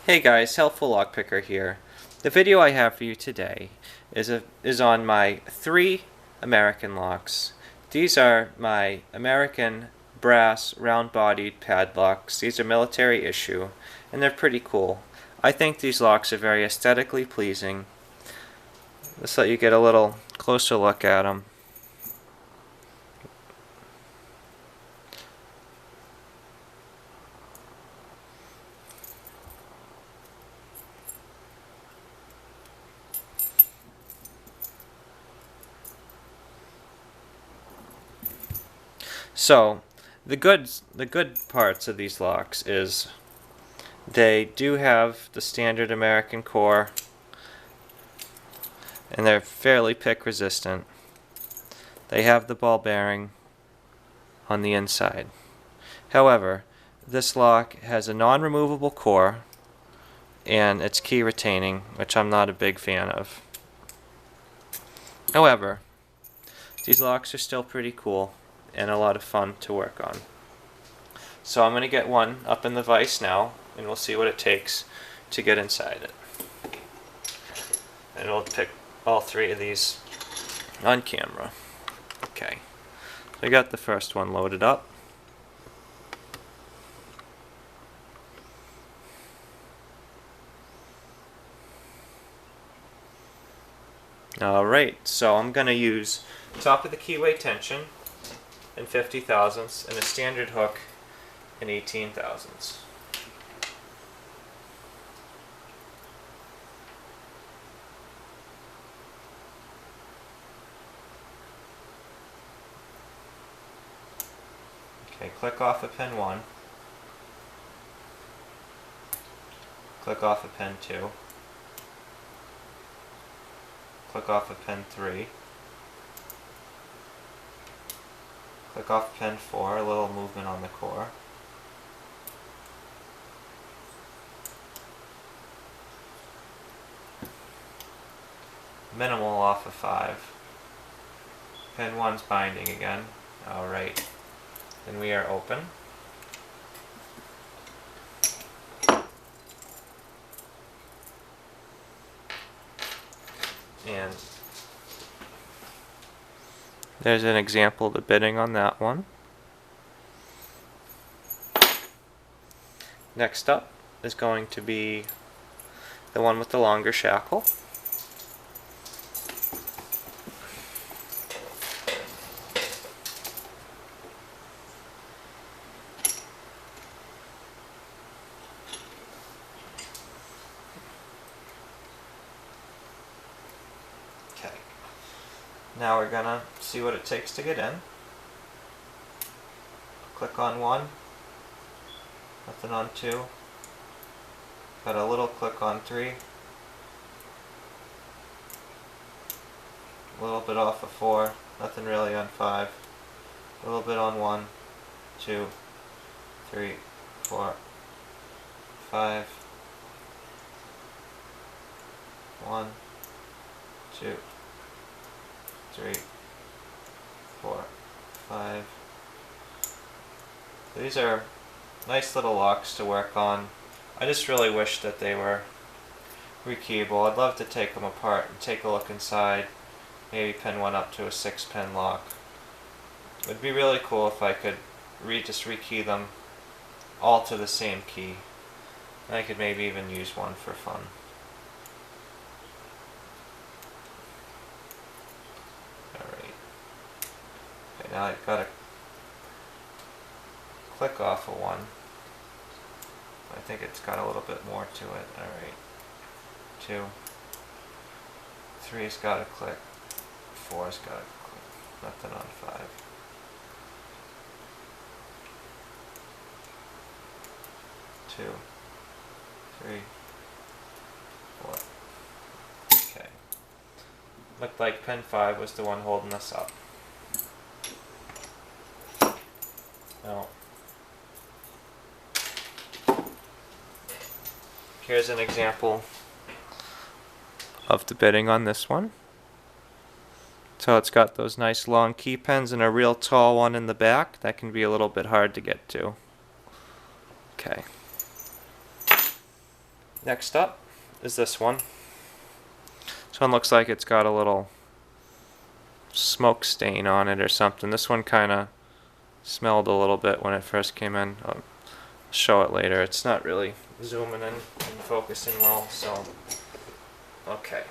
Hey guys, HelpfulLockPicker here. The video I have for you today is on my 3 American locks. These are my American brass round-bodied padlocks. These are military issue, and they're pretty cool. I think these locks are very aesthetically pleasing. Let's let you get a little closer look at them. So, the good parts of these locks is they do have the standard American core, and they're fairly pick resistant. They have the ball bearing on the inside. However, this lock has a non-removable core and it's key retaining, which I'm not a big fan of. However, these locks are still pretty cool and a lot of fun to work on. So I'm going to get one up in the vise now, and we'll see what it takes to get inside it. And we'll pick all 3 of these on camera. Okay, so I got the first one loaded up. Alright, so I'm going to use top of the keyway tension in 50 thousandths and a standard hook in 18 thousandths. Okay, click off of pin 1, click off of pin 2, click off of pin 3, click off pin 4, a little movement on the core, minimal off of 5, pin 1's binding again. Alright, then we are open. And there's an example of the bitting on that one. Next up is going to be the one with the longer shackle. Okay. Now we're gonna see what it takes to get in. Click on 1, nothing on 2, got a little click on 3, a little bit off of 4, nothing really on 5, a little bit on 1, 2, 3, 4, 5, 1, 2, 3, 4, 5. These are nice little locks to work on. I just really wish that they were rekeyable. I'd love to take them apart and take a look inside, maybe pin one up to a 6-pin lock. It would be really cool if I could just rekey them all to the same key. And I could maybe even use one for fun. Alright. Okay, now I've got to click off of 1. I think it's got a little bit more to it. Alright. 2. 3's got a click. 4's got a click. Nothing on 5. 2, 3, 4. Okay. Looked like pin 5 was the one holding us up. Now, here's an example of the bitting on this one. So it's got those nice long key pins and a real tall one in the back. That can be a little bit hard to get to. Okay. Next up is this one. This one looks like it's got a little smoke stain on it or something. This one kind of smelled a little bit when it first came in. I'll show it later. It's not really zooming in and focusing well, so okay.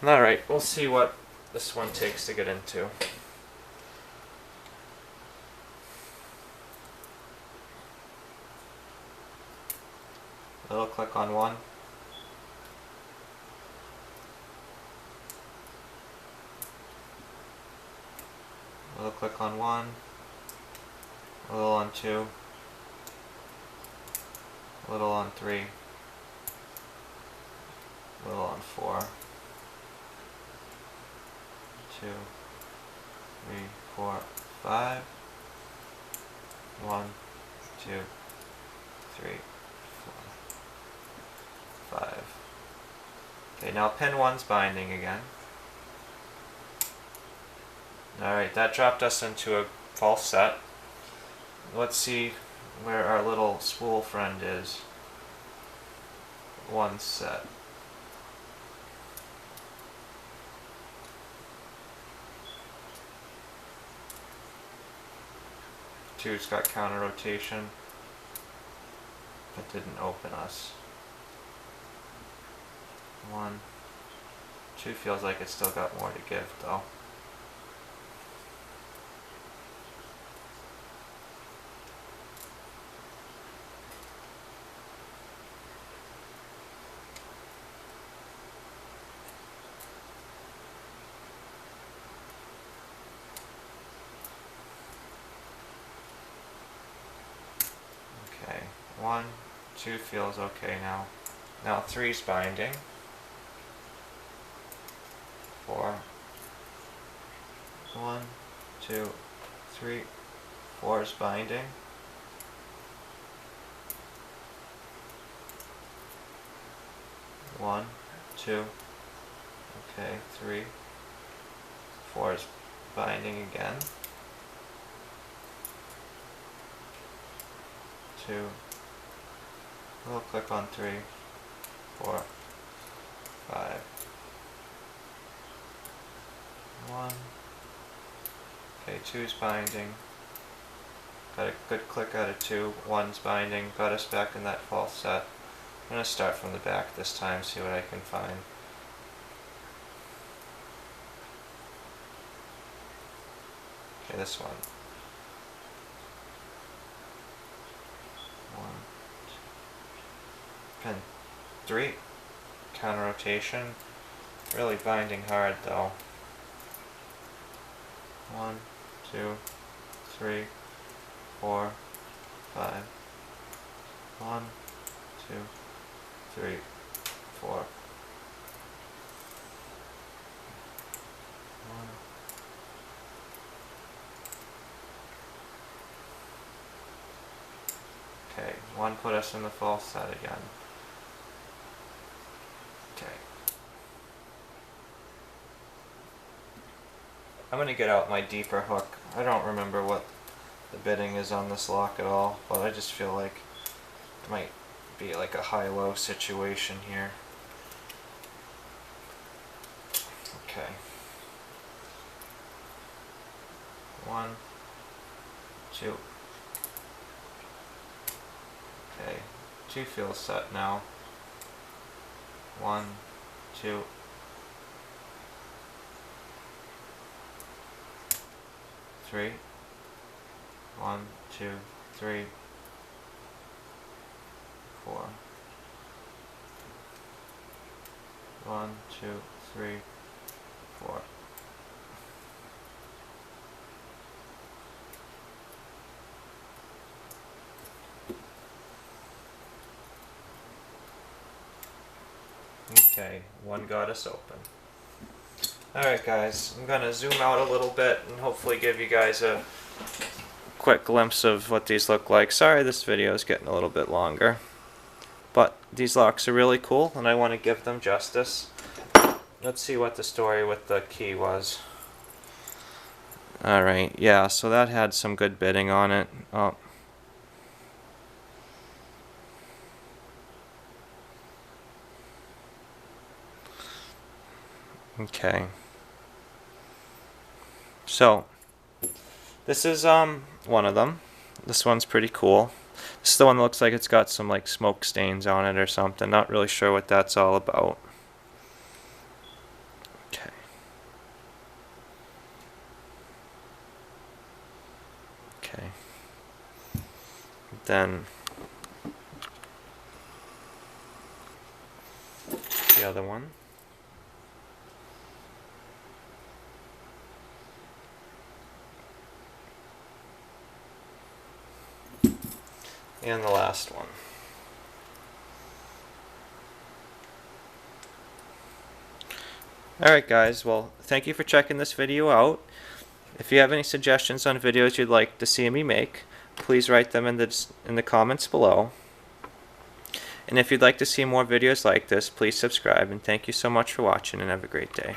Alright, we'll see what this one takes to get into. Little click on one. Little click on one. A little on two. A little on three. A little on four. 2, 3, 4, 5. 1, 2, 3, 4, 5. Okay, now pin one's binding again. Alright, that dropped us into a false set. Let's see where our little spool friend is. One set. Two's got counter rotation. That didn't open us. 1, 2 feels like it's still got more to give though. Okay, 1, 2 feels okay now. Now 3's binding. 4. 1, 2, 3. 4's binding. 1, 2. Okay, 3. 4's binding again. 2. We'll click on 3, 4, 5. 1. Okay, 2's binding. Got a good click out of 2. 1's binding. Got us back in that false set. I'm going to start from the back this time, see what I can find. Okay, this one. 1, 2. Pin 3. Counter rotation. Really binding hard though. 1, 2, 3, 4, 5. 1, 2, 3, 4. 1. Okay, 1 put us in the false set again. Okay. I'm going to get out my deeper hook. I don't remember what the bitting is on this lock at all, but I just feel like it might be like a high-low situation here. Okay. 1, 2. Okay, 2 feels set now. 1, 2. 3. 1, 2, 3, 4. 1, 2, 3, 4. Okay, 1 got us open. Alright guys, I'm going to zoom out a little bit and hopefully give you guys a quick glimpse of what these look like. Sorry this video is getting a little bit longer, but these locks are really cool and I want to give them justice. Let's see what the story with the key was. Alright, yeah, so that had some good bitting on it. Oh. Okay. So this is one of them. This one's pretty cool. This is the one that looks like it's got some like smoke stains on it or something. Not really sure what that's all about. Okay. Okay. Then the other one. And the last one. Alright guys, well thank you for checking this video out. If you have any suggestions on videos you'd like to see me make, please write them in the comments below. And if you'd like to see more videos like this, please subscribe, and thank you so much for watching and have a great day.